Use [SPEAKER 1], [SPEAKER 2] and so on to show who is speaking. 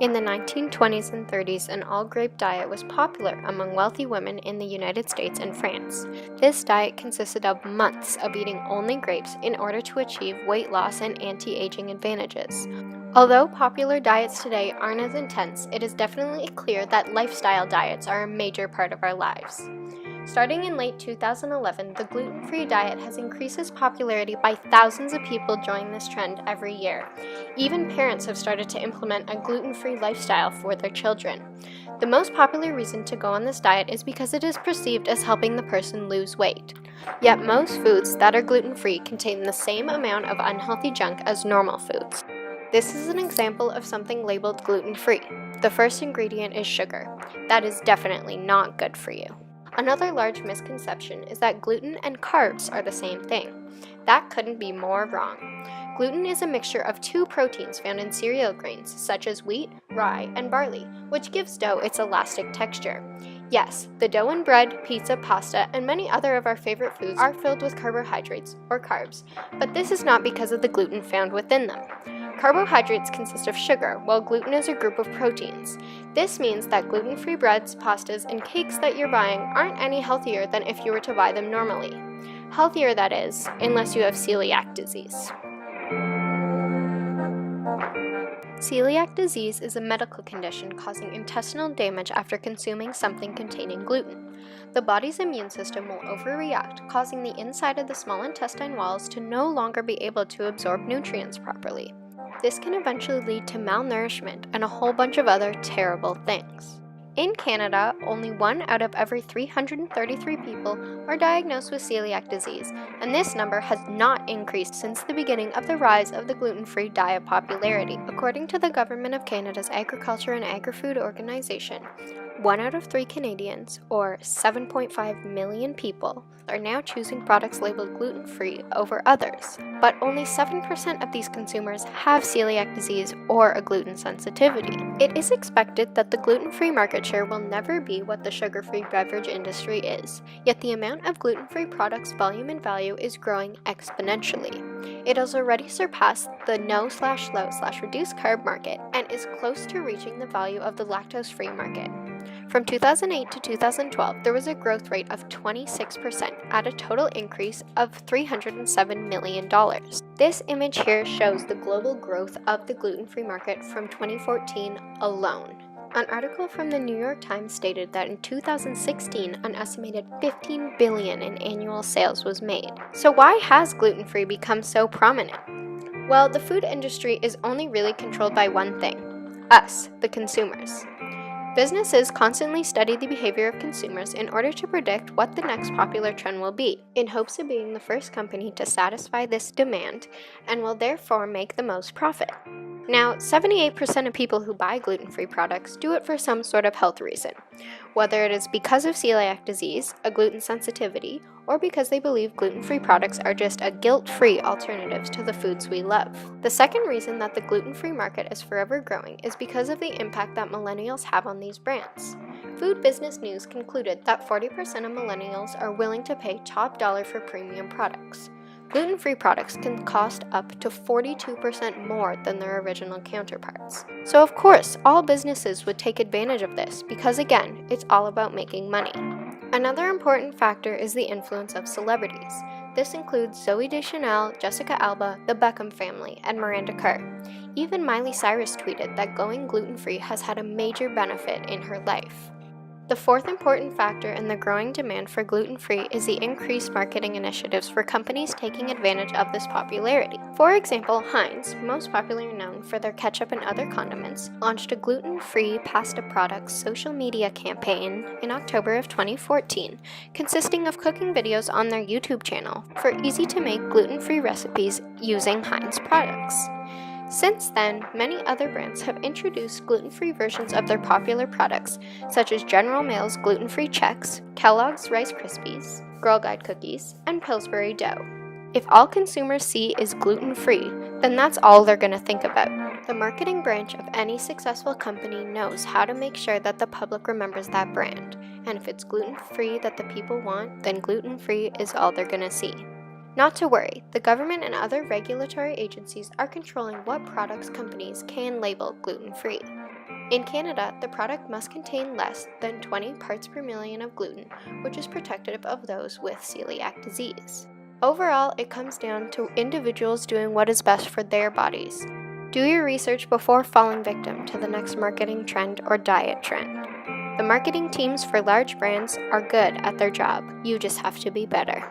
[SPEAKER 1] In the 1920s and 30s, an all-grape diet was popular among wealthy women in the United States and France. This diet consisted of months of eating only grapes in order to achieve weight loss and anti-aging advantages. Although popular diets today aren't as intense, it is definitely clear that lifestyle diets are a major part of our lives. Starting in late 2011, the gluten-free diet has increased its popularity by thousands of people joining this trend every year. Even parents have started to implement a gluten-free lifestyle for their children. The most popular reason to go on this diet is because it is perceived as helping the person lose weight. Yet most foods that are gluten-free contain the same amount of unhealthy junk as normal foods. This is an example of something labeled gluten-free. The first ingredient is sugar. That is definitely not good for you. Another large misconception is that gluten and carbs are the same thing. That couldn't be more wrong. Gluten is a mixture of two proteins found in cereal grains such as wheat, rye, and barley, which gives dough its elastic texture. Yes, the dough in bread, pizza, pasta, and many other of our favorite foods are filled with carbohydrates, or carbs, but this is not because of the gluten found within them. Carbohydrates consist of sugar, while gluten is a group of proteins. This means that gluten-free breads, pastas, and cakes that you're buying aren't any healthier than if you were to buy them normally. Healthier, that is, unless you have celiac disease. Celiac disease is a medical condition causing intestinal damage after consuming something containing gluten. The body's immune system will overreact, causing the inside of the small intestine walls to no longer be able to absorb nutrients properly. This can eventually lead to malnourishment and a whole bunch of other terrible things. In Canada, only 1 out of every 333 people are diagnosed with celiac disease, and this number has not increased since the beginning of the rise of the gluten-free diet popularity. According to the Government of Canada's Agriculture and Agri-Food Organization, 1 out of 3 Canadians, or 7.5 million people, are now choosing products labeled gluten-free over others. But only 7% of these consumers have celiac disease or a gluten sensitivity. It is expected that the gluten-free market share will never be what the sugar-free beverage industry is, yet the amount of gluten-free products' volume and value is growing exponentially. It has already surpassed the no/low/reduced carb market and is close to reaching the value of the lactose-free market. From 2008 to 2012, there was a growth rate of 26% at a total increase of $307 million. This image here shows the global growth of the gluten-free market from 2014 alone. An article from the New York Times stated that in 2016, an estimated $15 billion in annual sales was made. So why has gluten-free become so prominent? Well, the food industry is only really controlled by one thing: us, the consumers. Businesses constantly study the behavior of consumers in order to predict what the next popular trend will be, in hopes of being the first company to satisfy this demand, and will therefore make the most profit. Now, 78% of people who buy gluten-free products do it for some sort of health reason, whether it is because of celiac disease, a gluten sensitivity, or because they believe gluten-free products are just a guilt-free alternative to the foods we love. The second reason that the gluten-free market is forever growing is because of the impact that millennials have on these brands. Food Business News concluded that 40% of millennials are willing to pay top dollar for premium products. Gluten-free products can cost up to 42% more than their original counterparts. So of course, all businesses would take advantage of this because, again, it's all about making money. Another important factor is the influence of celebrities. This includes Zooey Deschanel, Jessica Alba, the Beckham family, and Miranda Kerr. Even Miley Cyrus tweeted that going gluten-free has had a major benefit in her life. The fourth important factor in the growing demand for gluten-free is the increased marketing initiatives for companies taking advantage of this popularity. For example, Heinz, most popularly known for their ketchup and other condiments, launched a gluten-free pasta products social media campaign in October of 2014, consisting of cooking videos on their YouTube channel for easy-to-make gluten-free recipes using Heinz products. Since then, many other brands have introduced gluten-free versions of their popular products, such as General Mills gluten-free Chex, Kellogg's Rice Krispies, Girl Guide cookies, and Pillsbury dough. If all consumers see is gluten-free, then that's all they're going to think about. The marketing branch of any successful company knows how to make sure that the public remembers that brand, and if it's gluten-free that the people want, then gluten-free is all they're going to see. Not to worry, the government and other regulatory agencies are controlling what products companies can label gluten-free. In Canada, the product must contain less than 20 parts per million of gluten, which is protective of those with celiac disease. Overall, it comes down to individuals doing what is best for their bodies. Do your research before falling victim to the next marketing trend or diet trend. The marketing teams for large brands are good at their job. You just have to be better.